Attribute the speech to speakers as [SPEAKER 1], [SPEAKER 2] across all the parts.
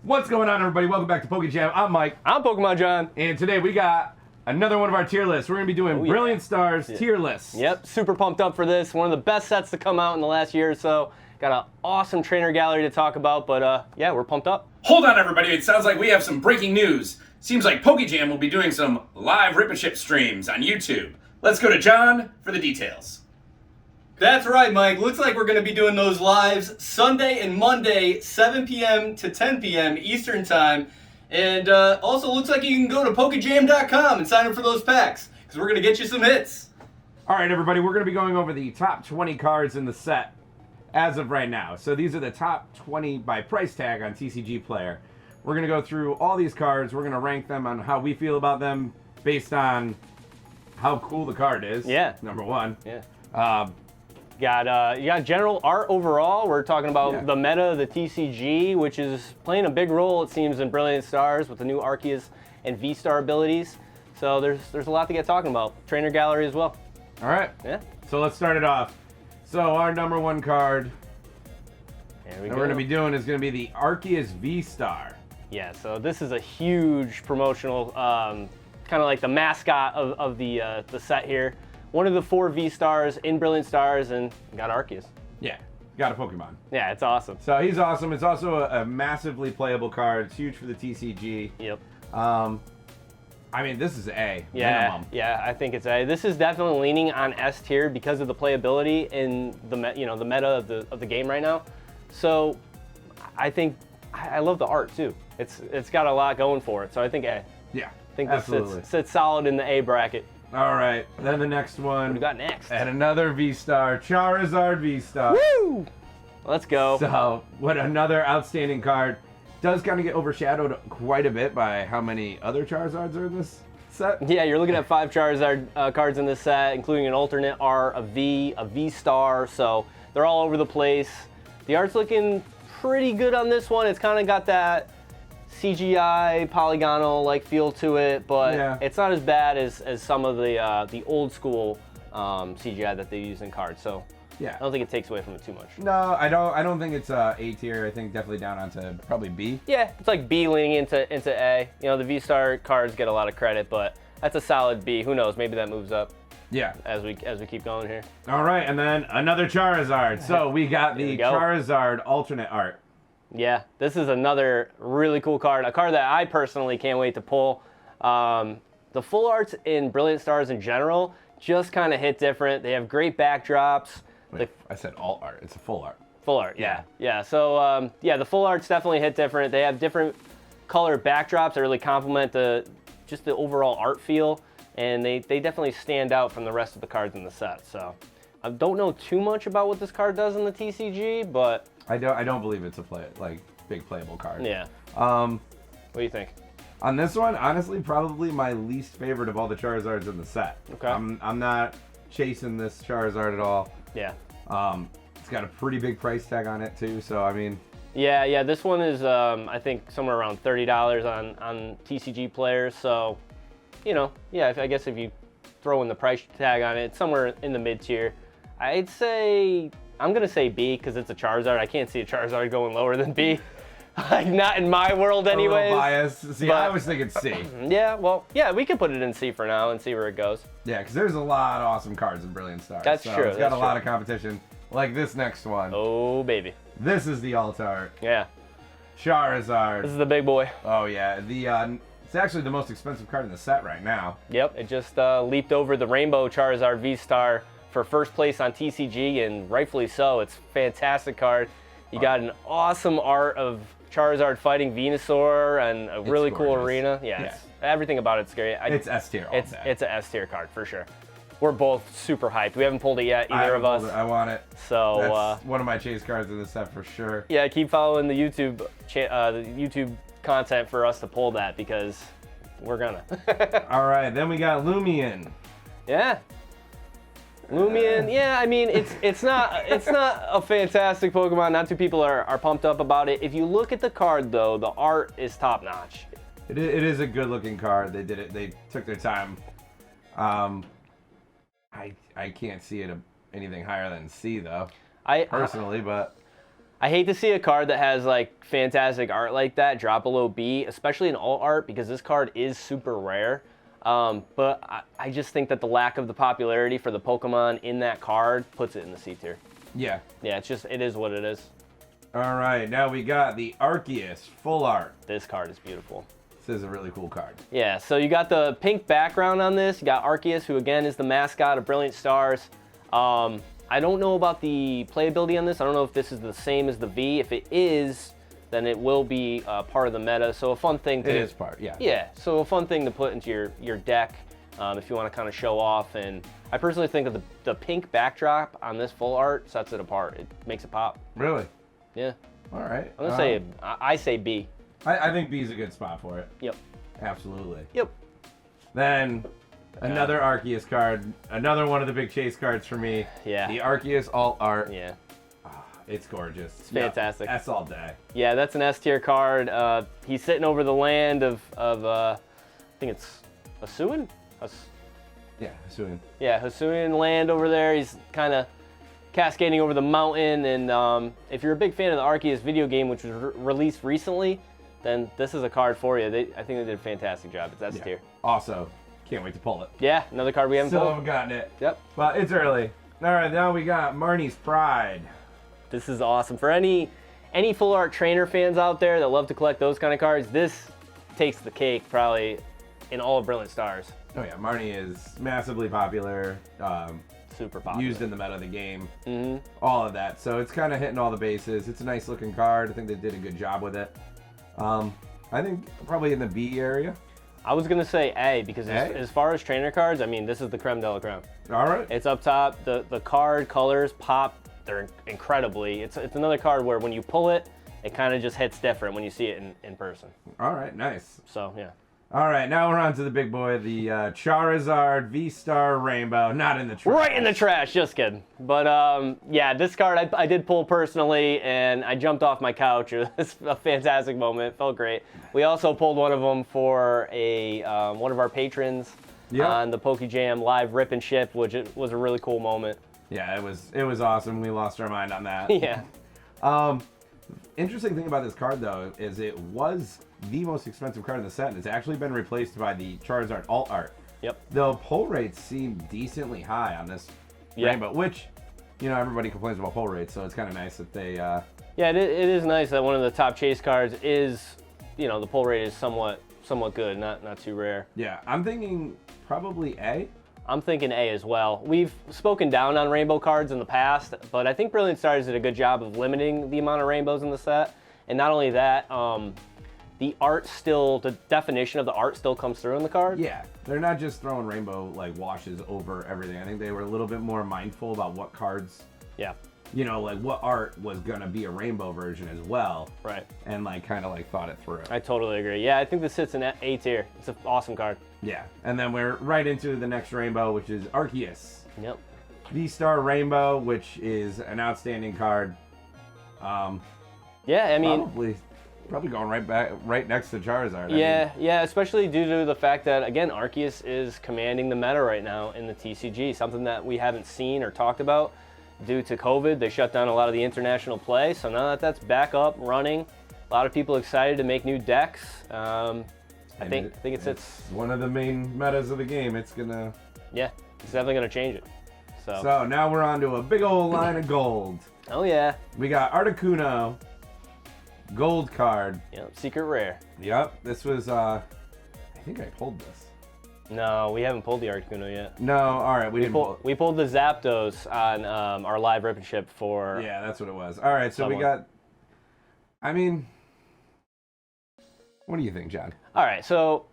[SPEAKER 1] What's going on, everybody? Welcome back to PokeJam. I'm Mike.
[SPEAKER 2] I'm Pokemon John.
[SPEAKER 1] And today we got another one of our tier lists. We're going to be doing Brilliant Stars tier lists.
[SPEAKER 2] Yep, super pumped up for this. One of the best sets to come out in the last year or so. Got an awesome trainer gallery to talk about, but yeah, we're pumped up.
[SPEAKER 3] Hold on, everybody. It sounds like we have some breaking news. Seems like PokeJam will be doing some live Rip and Ship streams on YouTube. Let's go to John for the details.
[SPEAKER 4] That's right, Mike. Looks like we're going to be doing those lives Sunday and Monday, 7 p.m. to 10 p.m. Eastern Time. And also looks like you can go to PokeJam.com and sign up for those packs, because we're going to get you some hits.
[SPEAKER 1] All right, everybody, we're going to be going over the top 20 cards in the set as of right now. So these are the top 20 by price tag on TCG Player. We're going to go through all these cards. We're going to rank them on how we feel about them based on how cool the card is.
[SPEAKER 2] Yeah.
[SPEAKER 1] Number one.
[SPEAKER 2] Yeah. You got general art overall. We're talking about the meta of the TCG, which is playing a big role, it seems, in Brilliant Stars with the new Arceus and V Star abilities. So there's a lot to get talking about. Trainer gallery as well.
[SPEAKER 1] All right.
[SPEAKER 2] Yeah.
[SPEAKER 1] So let's start it off. So our number one card that we're going to be doing is going to be the Arceus V Star.
[SPEAKER 2] Yeah, so this is a huge promotional, kind of like the mascot of the set here. One of the 4 V Stars in Brilliant Stars, and got Arceus.
[SPEAKER 1] Yeah, got a Pokemon.
[SPEAKER 2] Yeah, it's awesome.
[SPEAKER 1] So he's awesome. It's also a massively playable card. It's huge for the TCG.
[SPEAKER 2] Yep.
[SPEAKER 1] I mean, this is A,
[SPEAKER 2] minimum.
[SPEAKER 1] minimum.
[SPEAKER 2] Yeah, I think it's A. This is definitely leaning on S tier because of the playability and the meta of the game right now. So I think I love the art too. It's got a lot going for it. So I think A.
[SPEAKER 1] Yeah,
[SPEAKER 2] I think
[SPEAKER 1] absolutely.
[SPEAKER 2] This sits solid in the A bracket.
[SPEAKER 1] All right, then the next one.
[SPEAKER 2] What do we got next?
[SPEAKER 1] And another V Star, Charizard V Star.
[SPEAKER 2] Woo! Let's go.
[SPEAKER 1] So, what another outstanding card. Does kind of get overshadowed quite a bit by how many other Charizards are in this set.
[SPEAKER 2] Yeah, you're looking at 5 Charizard cards in this set, including an alternate R, a V Star, so they're all over the place. The art's looking pretty good on this one. It's kind of got that CGI polygonal like feel to it, but it's not as bad as some of the old school CGI that they use in cards. So yeah, I don't think it takes away from it too much.
[SPEAKER 1] No, I don't think it's A tier. I think definitely down onto probably B.
[SPEAKER 2] Yeah, it's like B leaning into A. You know, the V Star cards get a lot of credit, but that's a solid B. Who knows? Maybe that moves up.
[SPEAKER 1] Yeah.
[SPEAKER 2] As we keep going here.
[SPEAKER 1] All right, and then another Charizard. So we got the Charizard alternate art.
[SPEAKER 2] Yeah, this is another really cool card. A card that I personally can't wait to pull. The full arts in Brilliant Stars in general just kind of hit different. They have great backdrops.
[SPEAKER 1] Wait, I said alt art. It's a full art.
[SPEAKER 2] Full art, yeah. So, the full arts definitely hit different. They have different color backdrops that really complement just the overall art feel. And they definitely stand out from the rest of the cards in the set. So, I don't know too much about what this card does in the TCG, but
[SPEAKER 1] I don't believe it's a big playable card.
[SPEAKER 2] Yeah. What do you think?
[SPEAKER 1] On this one, honestly, probably my least favorite of all the Charizards in the set.
[SPEAKER 2] Okay.
[SPEAKER 1] I'm not chasing this Charizard at all.
[SPEAKER 2] Yeah.
[SPEAKER 1] It's got a pretty big price tag on it too, so I mean.
[SPEAKER 2] Yeah. This one is I think somewhere around $30 on TCG players. So, I guess if you throw in the price tag on it, it's somewhere in the mid tier. I'm gonna say B because it's a Charizard. I can't see a Charizard going lower than B. Like, not in my world anyways.
[SPEAKER 1] A little biased. See, I was thinking C.
[SPEAKER 2] Yeah, well, we can put it in C for now and see where it goes.
[SPEAKER 1] Yeah, because there's a lot of awesome cards in Brilliant Stars.
[SPEAKER 2] That's true.
[SPEAKER 1] It's got a lot of competition. Like this next one.
[SPEAKER 2] Oh, baby.
[SPEAKER 1] This is the alt art.
[SPEAKER 2] Yeah.
[SPEAKER 1] Charizard.
[SPEAKER 2] This is the big boy.
[SPEAKER 1] Oh, yeah. It's actually the most expensive card in the set right now.
[SPEAKER 2] Yep, it just leaped over the Rainbow Charizard V Star for first place on TCG, and rightfully so. It's a fantastic card. You got an awesome art of Charizard fighting Venusaur and a really cool arena. Yeah. Everything about it's great.
[SPEAKER 1] It's S tier.
[SPEAKER 2] It's an S tier card for sure. We're both super hyped. We haven't pulled it yet, either of us.
[SPEAKER 1] I want it.
[SPEAKER 2] So
[SPEAKER 1] that's one of my chase cards in the set for sure.
[SPEAKER 2] Yeah, keep following the YouTube content for us to pull that because we're gonna.
[SPEAKER 1] All right, then we got Lumion.
[SPEAKER 2] Yeah. Lumion, I mean, it's not a fantastic Pokemon. Not too people are pumped up about it. If you look at the card, though, the art is top notch.
[SPEAKER 1] It is a good looking card. They did it. They took their time. I can't see it anything higher than C though. Personally, but
[SPEAKER 2] I hate to see a card that has like fantastic art like that drop below B, especially in alt art, because this card is super rare. But I just think that the lack of the popularity for the Pokemon in that card puts it in the C tier.
[SPEAKER 1] Yeah.
[SPEAKER 2] Yeah, it is what it is.
[SPEAKER 1] All right, now we got the Arceus full art.
[SPEAKER 2] This card is beautiful.
[SPEAKER 1] This is a really cool card.
[SPEAKER 2] Yeah, so you got the pink background on this. You got Arceus, who again is the mascot of Brilliant Stars. I don't know about the playability on this. I don't know if this is the same as the V. If it is, then it will be part of the meta. So a fun thing to...
[SPEAKER 1] It is part, yeah.
[SPEAKER 2] Yeah, so a fun thing to put into your deck if you want to kind of show off. And I personally think that the pink backdrop on this full art sets it apart. It makes it pop.
[SPEAKER 1] Really?
[SPEAKER 2] Yeah.
[SPEAKER 1] All right.
[SPEAKER 2] I'm going to say, I say B.
[SPEAKER 1] I think B is a good spot for it.
[SPEAKER 2] Yep.
[SPEAKER 1] Absolutely.
[SPEAKER 2] Yep.
[SPEAKER 1] Then another Arceus card, another one of the big chase cards for me.
[SPEAKER 2] Yeah.
[SPEAKER 1] The Arceus alt art.
[SPEAKER 2] Yeah.
[SPEAKER 1] It's gorgeous.
[SPEAKER 2] It's fantastic.
[SPEAKER 1] S all day.
[SPEAKER 2] Yeah, that's an S tier card. He's sitting over the land of I think it's Hisuian?
[SPEAKER 1] Yeah, Hisuian.
[SPEAKER 2] Yeah, Hisuian land over there. He's kind of cascading over the mountain. And if you're a big fan of the Arceus video game, which was released recently, then this is a card for you. I think they did a fantastic job. It's S tier.
[SPEAKER 1] Also, can't wait to pull it.
[SPEAKER 2] Yeah, another card we haven't
[SPEAKER 1] Still
[SPEAKER 2] pulled.
[SPEAKER 1] haven't gotten it.
[SPEAKER 2] Yep.
[SPEAKER 1] But it's early. All right, now we got Marnie's Pride.
[SPEAKER 2] This is awesome. For any full art trainer fans out there that love to collect those kind of cards, this takes the cake probably in all of Brilliant Stars.
[SPEAKER 1] Oh yeah, Marnie is massively popular.
[SPEAKER 2] Super popular.
[SPEAKER 1] Used in the meta of the game.
[SPEAKER 2] Mm-hmm.
[SPEAKER 1] All of that. So it's kind of hitting all the bases. It's a nice looking card. I think they did a good job with it. I think probably in the B area.
[SPEAKER 2] I was going to say A, because
[SPEAKER 1] A?
[SPEAKER 2] as far as trainer cards, I mean, this is the creme de la creme.
[SPEAKER 1] All right.
[SPEAKER 2] It's up top. The card colors pop. They're incredibly. It's another card where when you pull it, it kind of just hits different when you see it in person.
[SPEAKER 1] All right, nice.
[SPEAKER 2] So, yeah.
[SPEAKER 1] All right, now we're on to the big boy, the Charizard V Star Rainbow. Not in the trash.
[SPEAKER 2] Right in the trash, just kidding. But yeah, this card I did pull personally, and I jumped off my couch. It was a fantastic moment. It felt great. We also pulled one of them for one of our patrons on the PokeJam live rip and ship, which was a really cool moment.
[SPEAKER 1] Yeah, it was awesome. We lost our mind on that.
[SPEAKER 2] Yeah.
[SPEAKER 1] Interesting thing about this card, though, is it was the most expensive card in the set, and it's actually been replaced by the Charizard alt art.
[SPEAKER 2] Yep.
[SPEAKER 1] The pull rates seem decently high on this rainbow, which, everybody complains about pull rates, so it's kind of nice that they...
[SPEAKER 2] Yeah, it is nice that one of the top chase cards is, the pull rate is somewhat good, not too rare.
[SPEAKER 1] Yeah, I'm thinking probably A.
[SPEAKER 2] I'm thinking A as well. We've spoken down on rainbow cards in the past, but I think Brilliant Stars did a good job of limiting the amount of rainbows in the set. And not only that, the definition of the art still comes through in the card.
[SPEAKER 1] Yeah, they're not just throwing rainbow washes over everything. I think they were a little bit more mindful about what cards, what art was gonna be a rainbow version as well.
[SPEAKER 2] Right.
[SPEAKER 1] And kind of thought it through.
[SPEAKER 2] I totally agree. Yeah, I think this sits in A tier. It's an awesome card.
[SPEAKER 1] Yeah, and then we're right into the next rainbow, which is Arceus.
[SPEAKER 2] Yep.
[SPEAKER 1] V Star Rainbow, which is an outstanding card.
[SPEAKER 2] Yeah, I mean,
[SPEAKER 1] probably going right next to Charizard.
[SPEAKER 2] Yeah, especially due to the fact that, again, Arceus is commanding the meta right now in the TCG, something that we haven't seen or talked about due to COVID. They shut down a lot of the international play, so now that that's back up running, a lot of people excited to make new decks. I think it's
[SPEAKER 1] one of the main metas of the game. It's gonna...
[SPEAKER 2] Yeah, it's definitely gonna change it.
[SPEAKER 1] So now we're on to a big old line of gold.
[SPEAKER 2] Oh yeah.
[SPEAKER 1] We got Articuno, gold card.
[SPEAKER 2] Yep, secret rare.
[SPEAKER 1] Yep, this was, I think I pulled this.
[SPEAKER 2] No, we haven't pulled the Articuno yet.
[SPEAKER 1] No, all right, we didn't pull it.
[SPEAKER 2] We pulled the Zapdos on our live rip and ship for...
[SPEAKER 1] Yeah, that's what it was. All right, so we got... I mean... What do you think, John?
[SPEAKER 2] All right, so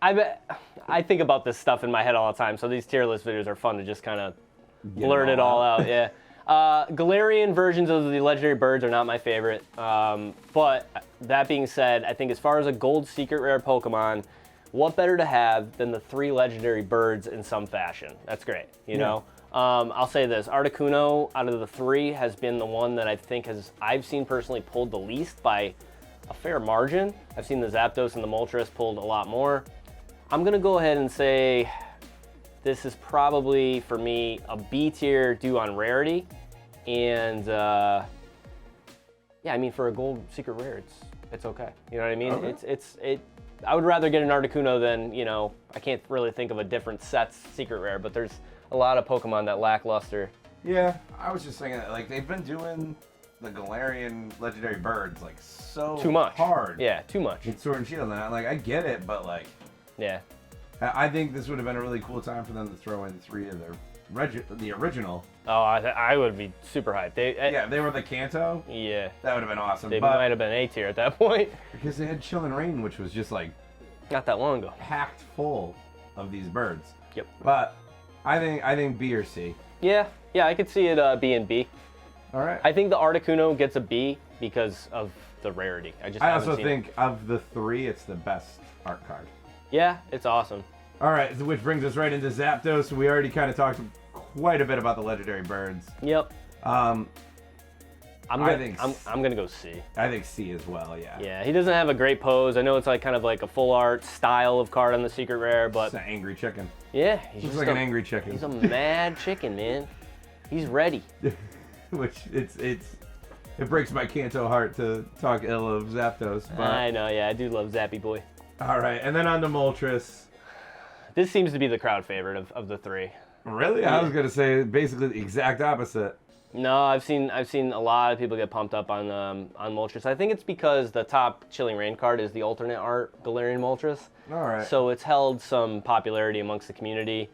[SPEAKER 2] I think about this stuff in my head all the time, so these tier list videos are fun to just kind of blurt it all out. Yeah. Galarian versions of the legendary birds are not my favorite, but that being said, I think as far as a gold secret rare Pokemon, what better to have than the 3 legendary birds in some fashion? That's great, you know? I'll say this, Articuno out of the 3 has been the one that I think I've seen personally pulled the least by a fair margin. I've seen the Zapdos and the Moltres pulled a lot more. I'm gonna go ahead and say this is probably, for me, a B tier due on rarity, and Yeah, I mean, for a gold secret rare, it's okay. You know what I mean?
[SPEAKER 1] Okay.
[SPEAKER 2] I would rather get an Articuno than, you know, I can't really think of a different set's secret rare, but there's a lot of Pokemon that lackluster.
[SPEAKER 1] Yeah, I was just thinking that, like, they've been doing the Galarian legendary birds, like, so
[SPEAKER 2] Too much.
[SPEAKER 1] hard.
[SPEAKER 2] Yeah, too much.
[SPEAKER 1] With Sword and Shield, and like, I get it, but, like,
[SPEAKER 2] Yeah.
[SPEAKER 1] I think this would have been a really cool time for them to throw in 3 of the original.
[SPEAKER 2] Oh, I would be super hyped.
[SPEAKER 1] Yeah, if they were the Kanto,
[SPEAKER 2] Yeah.
[SPEAKER 1] that would have been awesome.
[SPEAKER 2] They
[SPEAKER 1] but
[SPEAKER 2] might have been A tier at that point.
[SPEAKER 1] because they had Chill and Rain, which was just, like,
[SPEAKER 2] Not that long ago.
[SPEAKER 1] packed full of these birds.
[SPEAKER 2] Yep.
[SPEAKER 1] But I think B or C.
[SPEAKER 2] Yeah, I could see it B and B.
[SPEAKER 1] All right.
[SPEAKER 2] I think the Articuno gets a B because of the rarity.
[SPEAKER 1] I also think of the 3, it's the best art card.
[SPEAKER 2] Yeah, it's awesome.
[SPEAKER 1] All right, which brings us right into Zapdos. We already kind of talked quite a bit about the legendary birds.
[SPEAKER 2] Yep.
[SPEAKER 1] I'm
[SPEAKER 2] gonna go C.
[SPEAKER 1] I think C as well. Yeah.
[SPEAKER 2] Yeah, he doesn't have a great pose. I know it's like kind of like a full art style of card on the secret rare, but
[SPEAKER 1] It's an angry chicken.
[SPEAKER 2] yeah, he's
[SPEAKER 1] Looks
[SPEAKER 2] just
[SPEAKER 1] like an angry chicken.
[SPEAKER 2] He's a mad chicken, man. He's ready.
[SPEAKER 1] Which it breaks my Kanto heart to talk ill of Zapdos. But
[SPEAKER 2] I know, yeah, I do love Zappy Boy.
[SPEAKER 1] all right, and then on to Moltres.
[SPEAKER 2] This seems to be the crowd favorite of the 3.
[SPEAKER 1] Really? I was gonna say basically the exact opposite.
[SPEAKER 2] No, I've seen a lot of people get pumped up on Moltres. I think it's because the top Chilling Reign card is the alternate art Galarian Moltres.
[SPEAKER 1] All right.
[SPEAKER 2] So it's held some popularity amongst the community.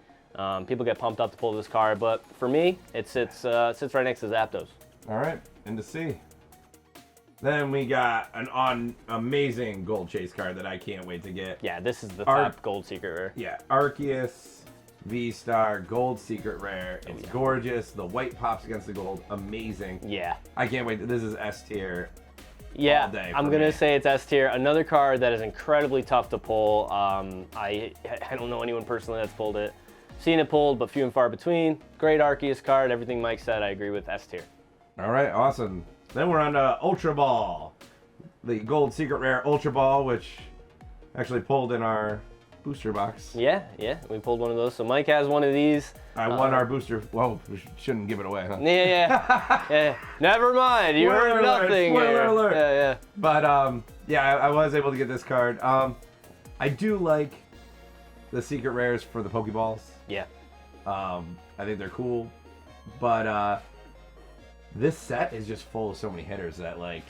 [SPEAKER 2] People get pumped up to pull this card, but for me, it sits right next to Zapdos.
[SPEAKER 1] All right, into C. Then we got an amazing gold chase card that I can't wait to get.
[SPEAKER 2] Yeah, this is the top gold secret rare.
[SPEAKER 1] Yeah, Arceus V Star gold secret rare. It's gorgeous. The white pops against the gold. Amazing.
[SPEAKER 2] Yeah.
[SPEAKER 1] I can't wait. This is S tier.
[SPEAKER 2] Yeah,
[SPEAKER 1] all day
[SPEAKER 2] I'm
[SPEAKER 1] for
[SPEAKER 2] gonna
[SPEAKER 1] me.
[SPEAKER 2] say it's S tier. Another card that is incredibly tough to pull. I don't know anyone personally that's pulled it. Seen it pulled, but few and far between. Great Arceus card. Everything Mike said, I agree with. S tier.
[SPEAKER 1] All right, awesome. Then we're on to Ultra Ball, the gold secret rare Ultra Ball, which actually pulled in our booster box.
[SPEAKER 2] Yeah, we pulled one of those. So Mike has one of these.
[SPEAKER 1] I won our booster. Whoa, we shouldn't give it away, huh?
[SPEAKER 2] Yeah. Never mind. You
[SPEAKER 1] Spoiler
[SPEAKER 2] heard
[SPEAKER 1] alert,
[SPEAKER 2] nothing.
[SPEAKER 1] spoiler alert.
[SPEAKER 2] Yeah.
[SPEAKER 1] But yeah, I was able to get this card. I do like the secret rares for the Pokeballs.
[SPEAKER 2] Yeah.
[SPEAKER 1] I think they're cool, but this set is just full of so many hitters that like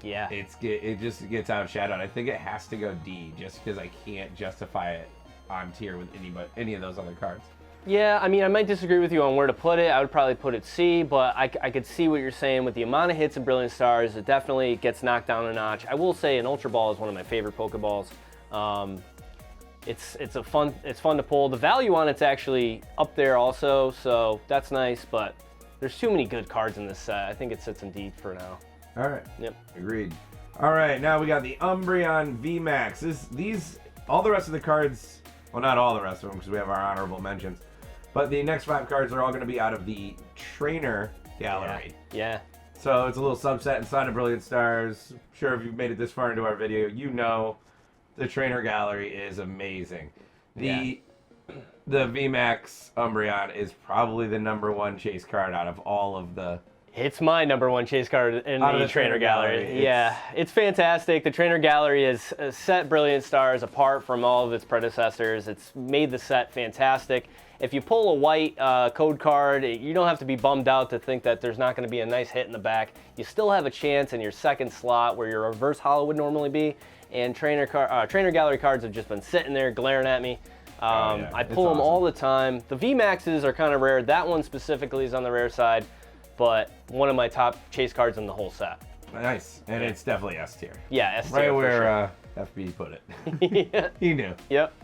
[SPEAKER 2] Yeah.
[SPEAKER 1] it just gets outshadowed. I think it has to go D just because I can't justify it on tier with any of those other cards.
[SPEAKER 2] Yeah, I mean, I might disagree with you on where to put it. I would probably put it C, but I could see what you're saying with the amount of hits and Brilliant Stars. It definitely gets knocked down a notch. I will say an Ultra Ball is one of my favorite Pokeballs. It's fun to pull. The value on it's actually up there also, so that's nice. But there's too many good cards in this set. I think it sits in D for now.
[SPEAKER 1] All right.
[SPEAKER 2] Yep.
[SPEAKER 1] Agreed. All right, now we got the Umbreon VMAX. All the rest of the cards, well, not all the rest of them because we have our honorable mentions, but the next 5 cards are all going to be out of the Trainer Gallery.
[SPEAKER 2] Yeah.
[SPEAKER 1] So it's a little subset inside of Brilliant Stars. Sure, if you've made it this far into our video, you know the Trainer Gallery is amazing. The VMAX Umbreon is probably the #1 chase card out of all of the...
[SPEAKER 2] It's my #1 chase card in
[SPEAKER 1] Out of
[SPEAKER 2] the
[SPEAKER 1] the
[SPEAKER 2] Trainer
[SPEAKER 1] Trainer
[SPEAKER 2] Gallery.
[SPEAKER 1] Gallery.
[SPEAKER 2] Yeah, it's fantastic. The Trainer Gallery has set Brilliant Stars apart from all of its predecessors. It's made the set fantastic. If you pull a white code card, you don't have to be bummed out to think that there's not going to be a nice hit in the back. You still have a chance in your second slot where your reverse hollow would normally be. And Trainer Gallery cards have just been sitting there glaring at me.
[SPEAKER 1] Yeah,
[SPEAKER 2] I pull them all the time. The VMAXs are kind of rare. That one specifically is on the rare side, but one of my top chase cards in the whole set.
[SPEAKER 1] Nice. And it's definitely S tier.
[SPEAKER 2] Yeah, S tier.
[SPEAKER 1] Right
[SPEAKER 2] for
[SPEAKER 1] where
[SPEAKER 2] sure.
[SPEAKER 1] FB put it.
[SPEAKER 2] Yeah.
[SPEAKER 1] He knew.
[SPEAKER 2] Yep.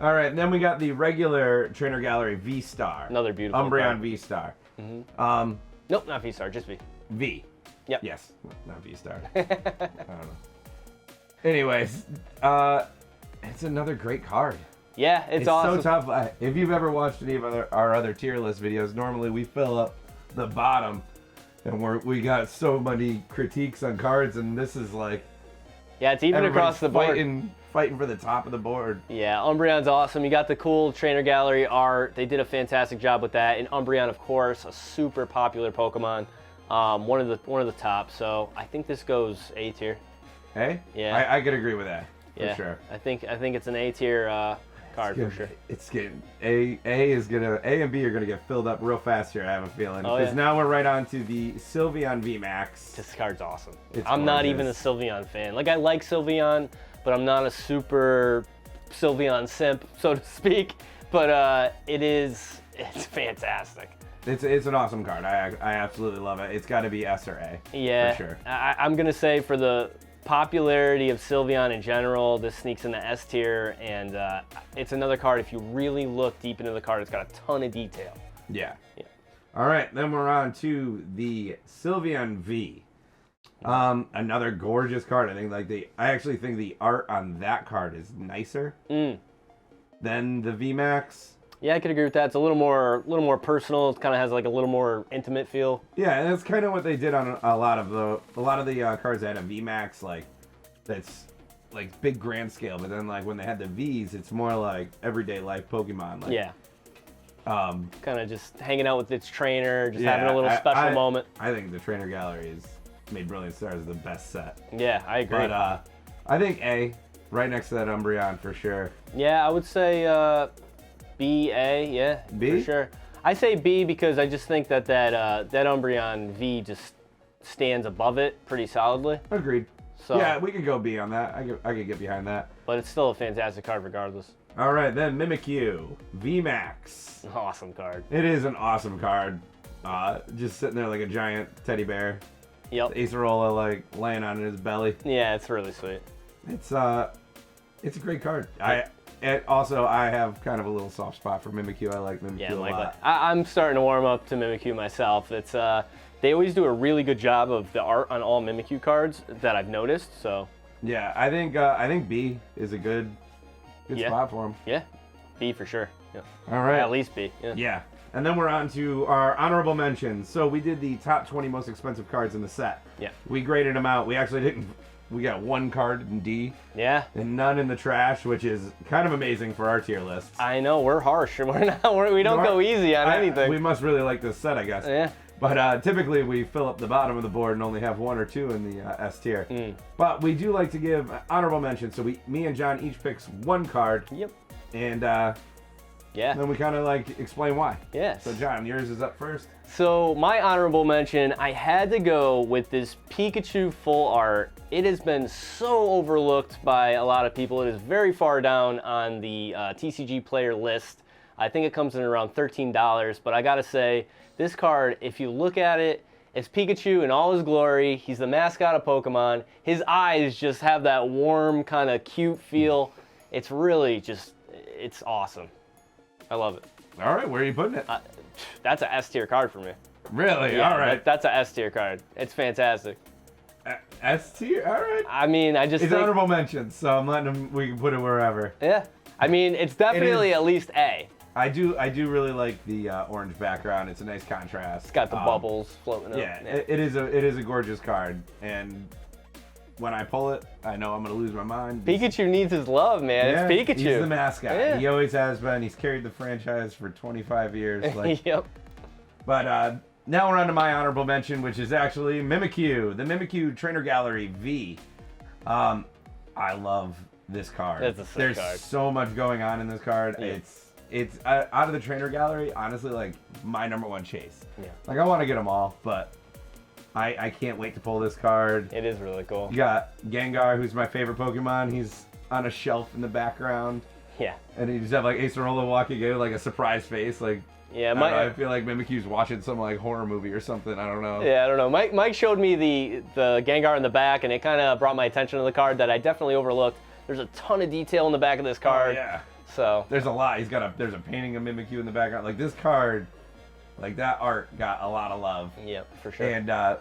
[SPEAKER 1] All right, and then we got the regular Trainer Gallery V Star.
[SPEAKER 2] Another beautiful
[SPEAKER 1] Umbreon
[SPEAKER 2] card.
[SPEAKER 1] V Star.
[SPEAKER 2] Nope, not V Star, just V.
[SPEAKER 1] V.
[SPEAKER 2] Yep.
[SPEAKER 1] Yes, not V Star. I don't know. Anyways, it's another great card.
[SPEAKER 2] Yeah, it's awesome.
[SPEAKER 1] So tough. If you've ever watched any of our other tier list videos, normally we fill up the bottom, and we got so many critiques on cards, and this is like
[SPEAKER 2] Yeah, it's even across the board.
[SPEAKER 1] Fighting for the top of the board.
[SPEAKER 2] Yeah, Umbreon's awesome. You got the cool Trainer Gallery art. They did a fantastic job with that. And Umbreon, of course, a super popular Pokemon. One of the top. So I think this goes A tier.
[SPEAKER 1] Hey?
[SPEAKER 2] Yeah.
[SPEAKER 1] I could agree with that.
[SPEAKER 2] Yeah.
[SPEAKER 1] For sure.
[SPEAKER 2] I think it's an A tier card for sure.
[SPEAKER 1] It's getting A and B are gonna get filled up real fast here. I have a feeling
[SPEAKER 2] Oh,
[SPEAKER 1] because
[SPEAKER 2] yeah.
[SPEAKER 1] now we're right on to the Sylveon V Max.
[SPEAKER 2] This card's awesome.
[SPEAKER 1] It's
[SPEAKER 2] I'm not even a
[SPEAKER 1] gorgeous.
[SPEAKER 2] Sylveon fan. Like I like Sylveon, but I'm not a super Sylveon simp, so to speak. But it's fantastic.
[SPEAKER 1] It's an awesome card. I absolutely love it. It's got to be S or A.
[SPEAKER 2] Yeah,
[SPEAKER 1] For sure.
[SPEAKER 2] I'm gonna say for the popularity of Sylveon in general, this sneaks in the S tier, and it's another card. If you really look deep into the card, it's got a ton of detail.
[SPEAKER 1] Yeah.
[SPEAKER 2] Yeah.
[SPEAKER 1] All right, then we're on to the Sylveon V. Another gorgeous card. I actually think the art on that card is nicer than the V Max.
[SPEAKER 2] Yeah, I could agree with that. It's a little more personal. It kind of has like a little more intimate feel.
[SPEAKER 1] Yeah, and that's kind of what they did on a lot of the cards that had a V Max, like that's like big grand scale. But then like when they had the Vs, it's more like everyday life Pokemon. Like,
[SPEAKER 2] Yeah. Kind of just hanging out with its trainer, just
[SPEAKER 1] yeah,
[SPEAKER 2] having a little special moment.
[SPEAKER 1] I think the Trainer Gallery is made Brilliant Stars the best set.
[SPEAKER 2] Yeah, I agree.
[SPEAKER 1] But I think A, right next to that Umbreon for sure.
[SPEAKER 2] Yeah, I would say B, A, yeah,
[SPEAKER 1] B?
[SPEAKER 2] for sure. I say B because I just think that Umbreon V just stands above it pretty solidly.
[SPEAKER 1] Agreed.
[SPEAKER 2] So,
[SPEAKER 1] Yeah, we could go B on that. I could get behind that.
[SPEAKER 2] but it's still a fantastic card regardless.
[SPEAKER 1] All right, then Mimikyu V Max.
[SPEAKER 2] Awesome card.
[SPEAKER 1] It is an awesome card. Just sitting there like a giant teddy bear.
[SPEAKER 2] Yep.
[SPEAKER 1] Acerola like laying on his belly.
[SPEAKER 2] Yeah, it's really sweet.
[SPEAKER 1] It's a great card. I have kind of a little soft spot for Mimikyu. I like Mimikyu
[SPEAKER 2] Yeah,
[SPEAKER 1] a lot.
[SPEAKER 2] I'm starting to warm up to Mimikyu myself. It's they always do a really good job of the art on all Mimikyu cards that I've noticed. So
[SPEAKER 1] Yeah, I think B is a good
[SPEAKER 2] Yeah.
[SPEAKER 1] spot for him.
[SPEAKER 2] yeah, B for sure. Yeah.
[SPEAKER 1] All right.
[SPEAKER 2] At least B. Yeah.
[SPEAKER 1] Yeah. And then we're on to our honorable mentions. So we did the top 20 most expensive cards in the set.
[SPEAKER 2] Yeah.
[SPEAKER 1] We graded them out. We actually didn't. We got one card in D
[SPEAKER 2] Yeah.
[SPEAKER 1] and none in the trash, which is kind of amazing for our tier lists.
[SPEAKER 2] I know we're harsh. We don't go easy on anything.
[SPEAKER 1] We must really like this set, I guess.
[SPEAKER 2] Yeah.
[SPEAKER 1] But typically we fill up the bottom of the board and only have one or two in the S tier. But we do like to give honorable mentions. So me and John each picks one card.
[SPEAKER 2] Yep.
[SPEAKER 1] And
[SPEAKER 2] Yeah.
[SPEAKER 1] then we kind of like explain why.
[SPEAKER 2] Yes.
[SPEAKER 1] So John, yours is up first.
[SPEAKER 2] So my honorable mention, I had to go with this Pikachu full art. It has been so overlooked by a lot of people. It is very far down on the TCG player list. I think it comes in around $13, but I gotta say, this card, if you look at it, it's Pikachu in all his glory. He's the mascot of Pokemon. His eyes just have that warm, kind of cute feel. It's really just, it's awesome. I love it.
[SPEAKER 1] All right, where are you putting it?
[SPEAKER 2] That's a S tier card for me.
[SPEAKER 1] Really?
[SPEAKER 2] Yeah,
[SPEAKER 1] All right.
[SPEAKER 2] That's a S tier card. It's fantastic.
[SPEAKER 1] S tier? All right.
[SPEAKER 2] I mean, I just
[SPEAKER 1] It's
[SPEAKER 2] think,
[SPEAKER 1] honorable mentions, so I'm letting him, we can put it wherever.
[SPEAKER 2] yeah. I mean, it's definitely at least A.
[SPEAKER 1] I do really like the orange background. It's a nice contrast.
[SPEAKER 2] It's got the bubbles floating up.
[SPEAKER 1] Yeah, it is a gorgeous card, and when I pull it, I know I'm gonna lose my mind.
[SPEAKER 2] Pikachu needs his love, man.
[SPEAKER 1] Yeah,
[SPEAKER 2] It's Pikachu.
[SPEAKER 1] He's the mascot.
[SPEAKER 2] Yeah.
[SPEAKER 1] He always has been. He's carried the franchise for 25 years. Like,
[SPEAKER 2] Yep.
[SPEAKER 1] but now we're on to my honorable mention, which is actually Mimikyu, the Mimikyu Trainer Gallery V. I love this card.
[SPEAKER 2] It's a sick
[SPEAKER 1] There's
[SPEAKER 2] card.
[SPEAKER 1] so much going on in this card.
[SPEAKER 2] Yeah.
[SPEAKER 1] It's out of the Trainer Gallery, honestly, like my number one chase.
[SPEAKER 2] Yeah.
[SPEAKER 1] Like I want to get them all, but I can't wait to pull this card.
[SPEAKER 2] It is really cool.
[SPEAKER 1] You got Gengar, who's my favorite Pokemon. He's on a shelf in the background,
[SPEAKER 2] Yeah.
[SPEAKER 1] and you just have like Acerola walking in, like a surprise face. Like
[SPEAKER 2] Yeah,
[SPEAKER 1] I don't know, I feel like Mimikyu's watching some like horror movie or something. I don't know.
[SPEAKER 2] Yeah, I don't know. Mike showed me the Gengar in the back, and it kind of brought my attention to the card that I definitely overlooked. There's a ton of detail in the back of this
[SPEAKER 1] Oh,
[SPEAKER 2] card.
[SPEAKER 1] yeah.
[SPEAKER 2] So
[SPEAKER 1] There's a lot. There's a painting of Mimikyu in the background. Like this card, like that art got a lot of love.
[SPEAKER 2] yeah, for sure.
[SPEAKER 1] And now,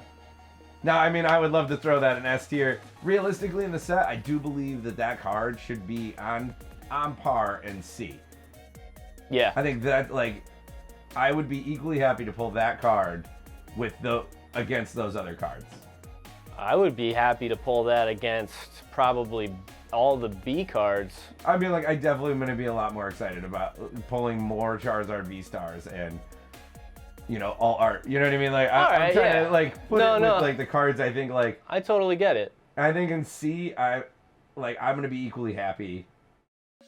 [SPEAKER 1] I mean, I would love to throw that in S tier. Realistically, in the set, I do believe that card should be on par in C.
[SPEAKER 2] yeah.
[SPEAKER 1] I think that like I would be equally happy to pull that card against those other cards.
[SPEAKER 2] I would be happy to pull that against probably all the B cards.
[SPEAKER 1] I mean, like I definitely am going to be a lot more excited about pulling more Charizard V Stars and you know, all art. You know what I mean? Like
[SPEAKER 2] All
[SPEAKER 1] I'm
[SPEAKER 2] right,
[SPEAKER 1] trying
[SPEAKER 2] yeah.
[SPEAKER 1] to like put
[SPEAKER 2] No,
[SPEAKER 1] it
[SPEAKER 2] no.
[SPEAKER 1] with like the cards. I think like
[SPEAKER 2] I totally get it.
[SPEAKER 1] I think in C, I'm gonna be equally happy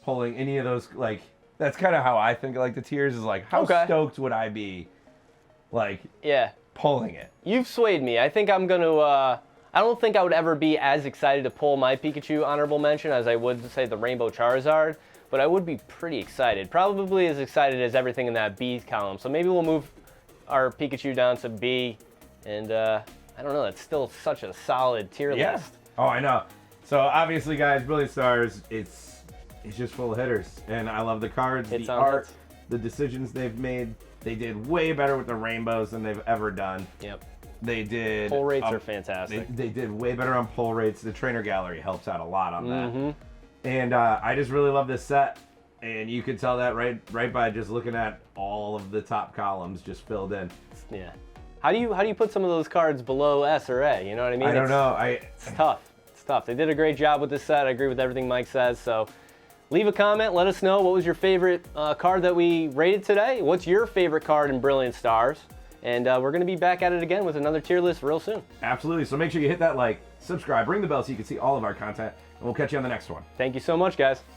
[SPEAKER 1] pulling any of those. Like that's kind of how I think of, like the tiers is like how
[SPEAKER 2] Okay.
[SPEAKER 1] stoked would I be, like
[SPEAKER 2] Yeah.
[SPEAKER 1] pulling it.
[SPEAKER 2] You've swayed me. I think I'm gonna. I don't think I would ever be as excited to pull my Pikachu honorable mention as I would say the Rainbow Charizard, but I would be pretty excited. Probably as excited as everything in that B column. So maybe we'll move our Pikachu down to B, and I don't know. That's still such a solid tier
[SPEAKER 1] Yeah.
[SPEAKER 2] list.
[SPEAKER 1] Oh, I know. So obviously, guys, Brilliant Stars, it's just full of hitters, and I love the cards,
[SPEAKER 2] Hits
[SPEAKER 1] the
[SPEAKER 2] on
[SPEAKER 1] art,
[SPEAKER 2] hits.
[SPEAKER 1] the decisions they've made. They did way better with the rainbows than they've ever done.
[SPEAKER 2] Yep.
[SPEAKER 1] They did.
[SPEAKER 2] Pull rates are fantastic.
[SPEAKER 1] They did way better on pull rates. The trainer gallery helps out a lot on that.
[SPEAKER 2] Mm-hmm.
[SPEAKER 1] And I just really love this set, and you could tell that right by just looking at all of the top columns just filled in.
[SPEAKER 2] Yeah. How do you put some of those cards below S or A? You know what I mean?
[SPEAKER 1] I don't know.
[SPEAKER 2] It's tough. It's tough. They did a great job with this set. I agree with everything Mike says. So leave a comment. Let us know what was your favorite card that we rated today. What's your favorite card in Brilliant Stars? And we're going to be back at it again with another tier list real soon.
[SPEAKER 1] Absolutely. So make sure you hit that like, subscribe, ring the bell so you can see all of our content, and we'll catch you on the next one.
[SPEAKER 2] Thank you so much, guys.